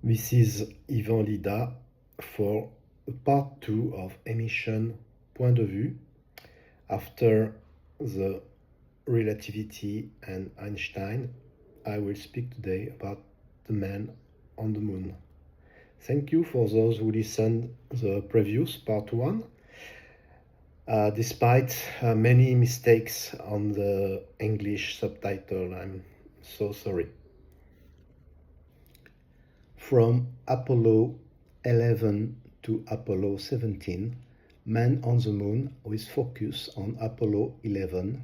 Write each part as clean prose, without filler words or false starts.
This is Yvan Lida for part 2 of émission Point de vue. After the relativity and Einstein, I will speak today about the man on the moon. Thank you for those who listened the previous part 1. Despite many mistakes on the English subtitle, I'm so sorry. From Apollo 11 to Apollo 17, Man on the Moon with focus on Apollo 11,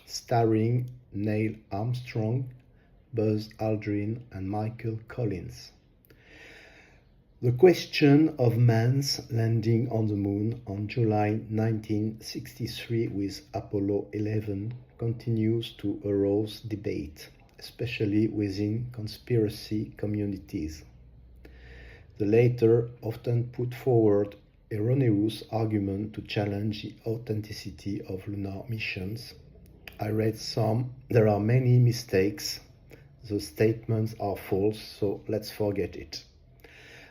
starring Neil Armstrong, Buzz Aldrin and Michael Collins. The question of man's landing on the moon on July 1963 with Apollo 11 continues to arouse debate, especially within conspiracy communities. The latter often put forward erroneous arguments to challenge the authenticity of lunar missions. I read some. There are many mistakes. The statements are false, so let's forget it.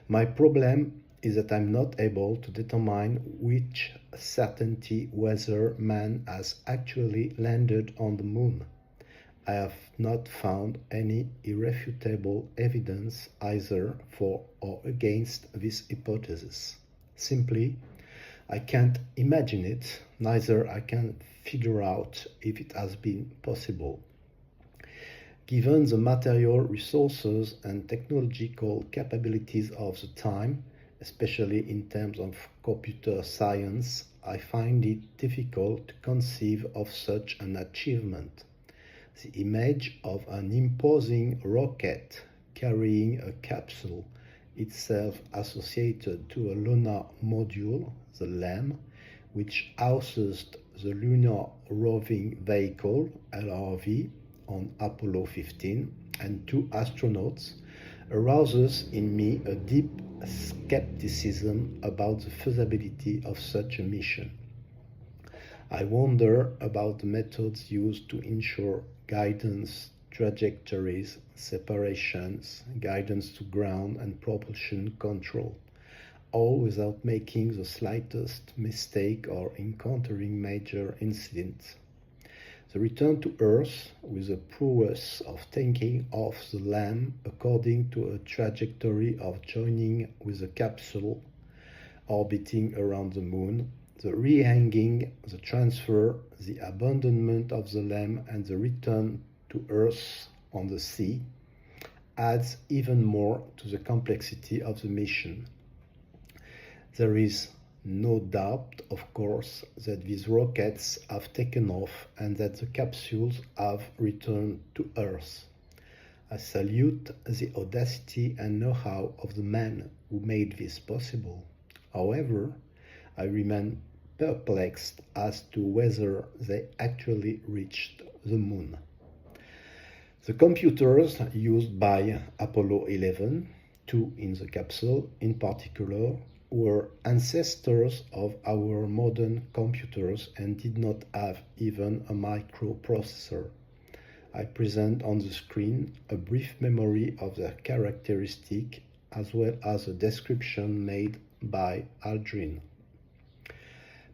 My problem is that I'm not able to determine which certainty whether man has actually landed on the moon. I have not found any irrefutable evidence either for or against this hypothesis. Simply, I can't imagine it, neither I can figure out if it has been possible. Given the material resources and technological capabilities of the time, especially in terms of computer science, I find it difficult to conceive of such an achievement. The image of an imposing rocket carrying a capsule, itself associated to a lunar module, the LEM, which houses the Lunar Roving Vehicle, LRV, on Apollo 15, and 2 astronauts, arouses in me a deep skepticism about the feasibility of such a mission. I wonder about the methods used to ensure guidance, trajectories, separations, guidance to ground and propulsion control, all without making the slightest mistake or encountering major incidents. The return to Earth with the prowess of taking off the LEM according to a trajectory of joining with the capsule orbiting around the moon, the rehanging, the transfer, the abandonment of the LEM and the return to Earth on the sea adds even more to the complexity of the mission. There is no doubt, of course, that these rockets have taken off and that the capsules have returned to Earth. I salute the audacity and know-how of the man who made this possible. However, I remain perplexed as to whether they actually reached the moon. The computers used by Apollo 11, 2 in the capsule in particular, were ancestors of our modern computers and did not have even a microprocessor. I present on the screen a brief memory of their characteristic as well as a description made by Aldrin.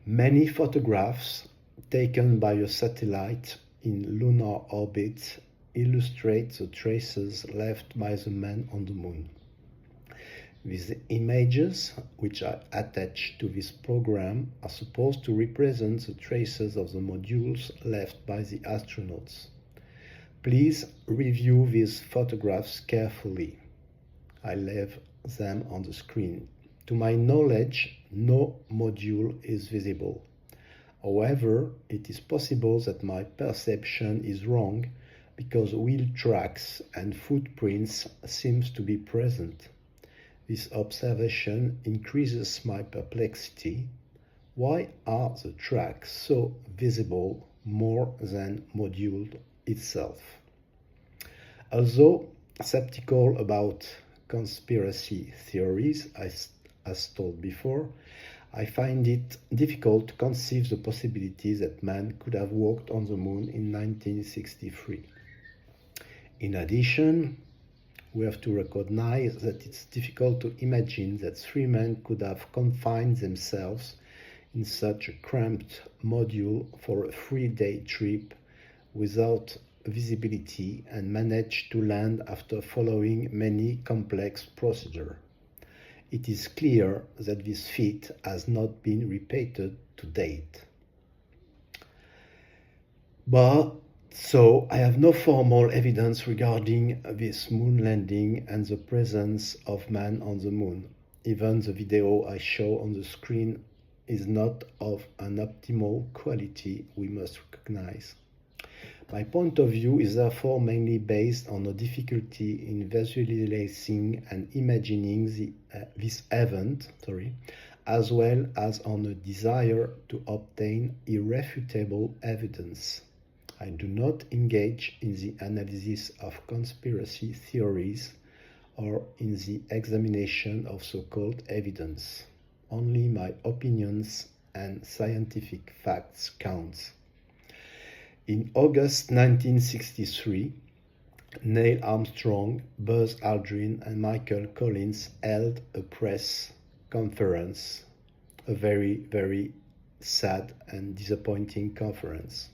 Many photographs taken by a satellite in lunar orbit illustrate the traces left by the man on the moon. These images, which are attached to this program, are supposed to represent the traces of the modules left by the astronauts. Please review these photographs carefully. I leave them on the screen. To my knowledge, no module is visible. However, it is possible that my perception is wrong because wheel tracks and footprints seem to be present. This observation increases my perplexity. Why are the tracks so visible more than module itself? Although skeptical about conspiracy theories, as told before, I find it difficult to conceive the possibility that man could have walked on the moon in 1963. In addition, We have to recognize that it's difficult to imagine that three men could have confined themselves in such a cramped module for a 3-day trip without visibility and managed to land after following many complex procedures. It is clear that this feat has not been repeated to date. So I have no formal evidence regarding this moon landing and the presence of man on the moon. Even the video I show on the screen is not of an optimal quality, we must recognize. My point of view is therefore mainly based on a difficulty in visualizing and imagining this event, as well as on a desire to obtain irrefutable evidence. I do not engage in the analysis of conspiracy theories or in the examination of so-called evidence. Only my opinions and scientific facts count. In August 1963, Neil Armstrong, Buzz Aldrin, and Michael Collins held a press conference, a very, very sad and disappointing conference.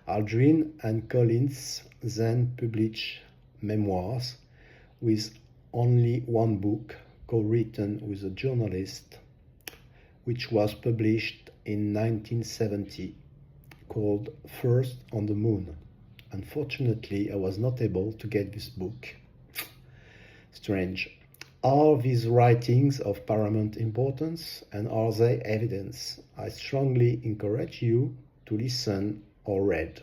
Aldrin and Collins then published memoirs with only one book, co-written with a journalist, which was published in 1970, called First on the Moon. Unfortunately, I was not able to get this book. Strange. Are these writings of paramount importance, and are they evidence? I strongly encourage you to listen or read.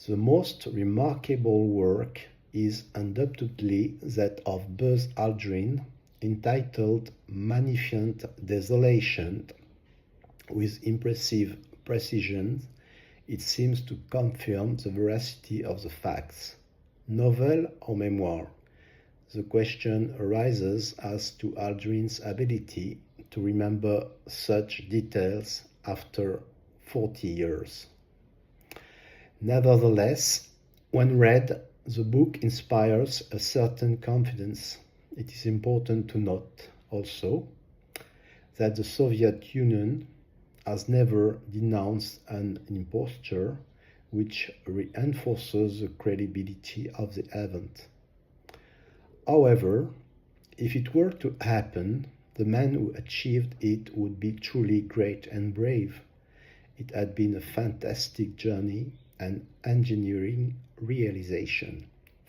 The most remarkable work is undoubtedly that of Buzz Aldrin, entitled Magnificent Desolation. With impressive precision, it seems to confirm the veracity of the facts. Novel or memoir? The question arises as to Aldrin's ability to remember such details after 40 years. Nevertheless, when read, the book inspires a certain confidence. It is important to note also that the Soviet Union has never denounced an imposture, which reinforces the credibility of the event. However, if it were to happen, the man who achieved it would be truly great and brave. It had been a fantastic journey and engineering realization.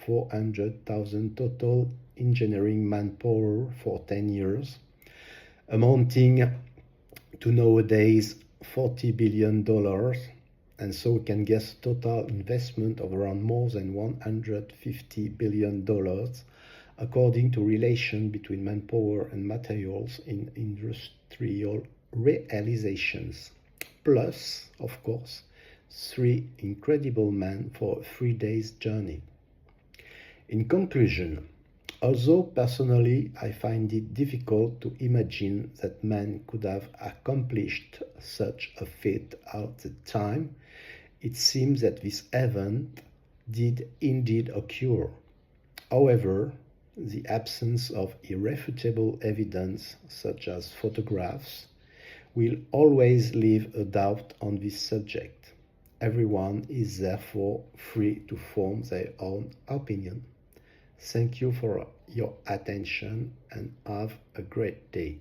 400,000 total engineering manpower for 10 years, amounting to nowadays $40 billion, and so we can guess total investment of around more than $150 billion, according to relation between manpower and materials in industrial realizations. Plus, of course, 3 incredible men for a 3-day journey. In conclusion, although personally I find it difficult to imagine that man could have accomplished such a feat at the time, it seems that this event did indeed occur. However, the absence of irrefutable evidence, such as photographs, will always leave a doubt on this subject. Everyone is therefore free to form their own opinion. Thank you for your attention and have a great day.